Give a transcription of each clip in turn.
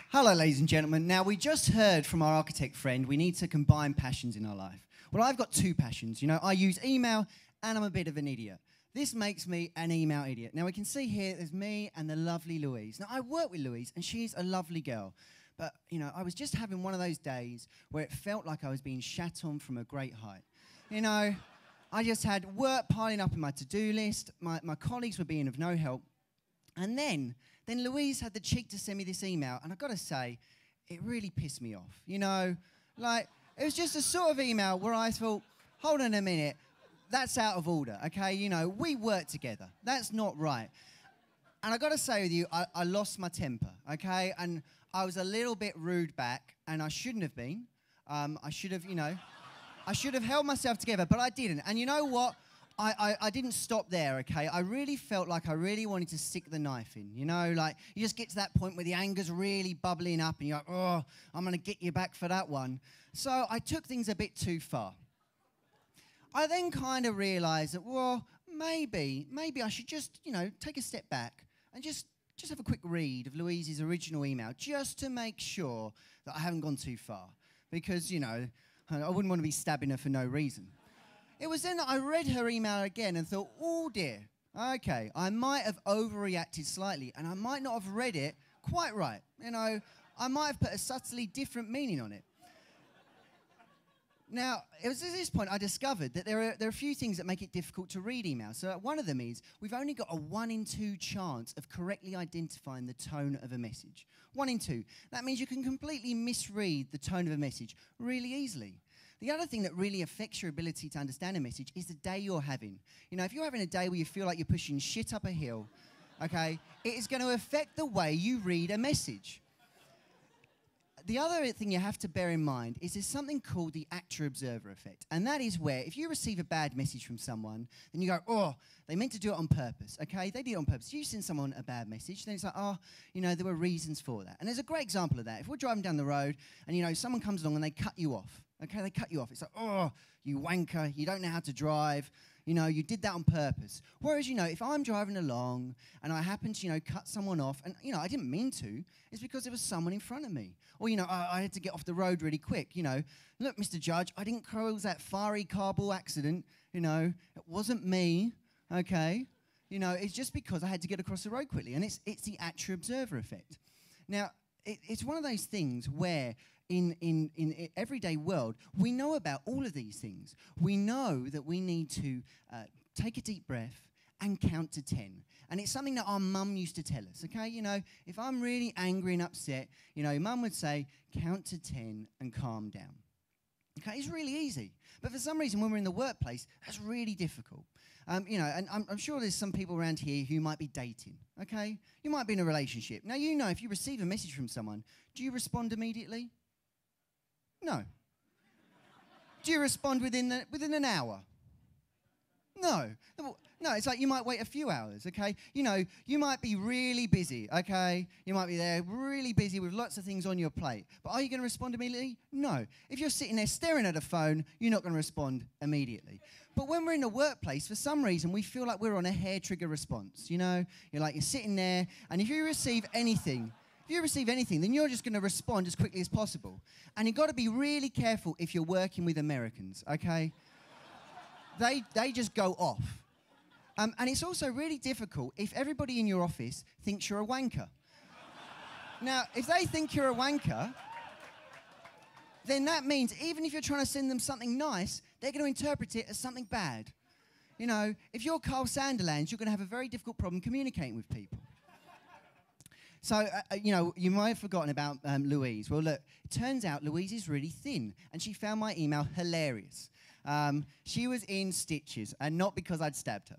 Hello, ladies and gentlemen. Now, we just heard from our architect friend we need to combine passions in our life. Well, I've got two passions. You know, I use email and I'm a bit of an idiot. This makes me an email idiot. Now, we can see here there's me and the lovely Louise. Now, I work with Louise and she's a lovely girl. But, you know, I was just having one of those days where it felt like I was being shat on from a great height. You know, I just had work piling up in my to-do list. My colleagues were being of no help. And then Louise had the cheek to send me this email, and I've got to say, it really pissed me off. You know, like, it was just a sort of email where I thought, hold on a minute, that's out of order, okay? You know, we work together. That's not right. And I've got to say with you, I lost my temper, okay? And I was a little bit rude back, and I shouldn't have been. I should have, you know, I should have held myself together, but I didn't. And you know what? I didn't stop there, okay? I really felt like I really wanted to stick the knife in, you know? Like, you just get to that point where the anger's really bubbling up and you're like, oh, I'm going to get you back for that one. So I took things a bit too far. I then kind of realised that, well, maybe I should just, you know, take a step back and just have a quick read of Louise's original email just to make sure that I haven't gone too far. Because, you know, I wouldn't want to be stabbing her for no reason. It was then that I read her email again and thought, oh dear, okay, I might have overreacted slightly and I might not have read it quite right. You know, I might have put a subtly different meaning on it. Now, it was at this point I discovered that there are a few things that make it difficult to read emails. So one of them is we've only got a 1 in 2 chance of correctly identifying the tone of a message. 1 in 2. That means you can completely misread the tone of a message really easily. The other thing that really affects your ability to understand a message is the day you're having. You know, if you're having a day where you feel like you're pushing shit up a hill, okay, it is going to affect the way you read a message. The other thing you have to bear in mind is there's something called the actor-observer effect. And that is where if you receive a bad message from someone, then you go, oh, they meant to do it on purpose, okay? They did it on purpose. You send someone a bad message, then it's like, oh, you know, there were reasons for that. And there's a great example of that. If we're driving down the road and, you know, someone comes along and they cut you off, okay, they cut you off. It's like, oh, you wanker, you don't know how to drive. You know, you did that on purpose. Whereas, you know, if I'm driving along and I happen to, you know, cut someone off, and, you know, I didn't mean to, it's because there was someone in front of me. Or, you know, I had to get off the road really quick, you know. Look, Mr. Judge, I didn't cause that fiery carball accident, you know. It wasn't me, okay. You know, it's just because I had to get across the road quickly. And it's the actor-observer effect. Now, it's one of those things where in everyday world, we know about all of these things. We know that we need to take a deep breath and count to 10. And it's something that our mum used to tell us, okay? You know, if I'm really angry and upset, you know, mum would say, count to 10 and calm down. Okay, it's really easy. But for some reason, when we're in the workplace, that's really difficult. You know, and I'm sure there's some people around here who might be dating, okay? You might be in a relationship. Now, you know, if you receive a message from someone, do you respond immediately? No. Do you respond within an hour? No. No, it's like you might wait a few hours, okay? You know, you might be really busy, okay? You might be there really busy with lots of things on your plate. But are you going to respond immediately? No. If you're sitting there staring at a phone, you're not going to respond immediately. But when we're in the workplace, for some reason, we feel like we're on a hair-trigger response, you know? You're sitting there, and if you receive anything, then you're just going to respond as quickly as possible. And you've got to be really careful if you're working with Americans, okay? They just go off. And it's also really difficult if everybody in your office thinks you're a wanker. Now, if they think you're a wanker, then that means even if you're trying to send them something nice, they're going to interpret it as something bad. You know, if you're Carl Sanderlands, you're going to have a very difficult problem communicating with people. So, you know, you might have forgotten about Louise. Well, look, it turns out Louise is really thin, and she found my email hilarious. She was in stitches, and not because I'd stabbed her.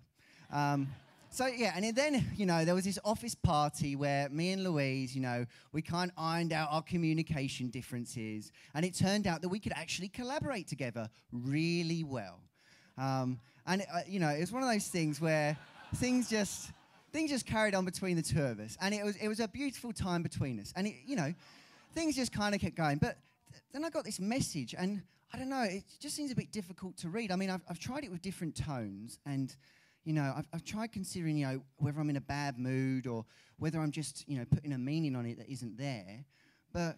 So, yeah, and then, you know, there was this office party where me and Louise, you know, we kind of ironed out our communication differences, and it turned out that we could actually collaborate together really well. You know, it was one of those things where things just carried on between the two of us, and it was a beautiful time between us. And, you know, things just kind of kept going. But then I got this message, and I don't know, it just seems a bit difficult to read. I mean, I've tried it with different tones, and, you know, I've tried considering, you know, whether I'm in a bad mood or whether I'm just, you know, putting a meaning on it that isn't there. But,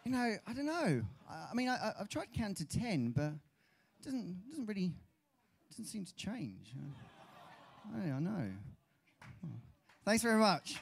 you know, I don't know. I mean, I've tried count to 10, but it doesn't seem to change. I know. Oh. Thanks very much.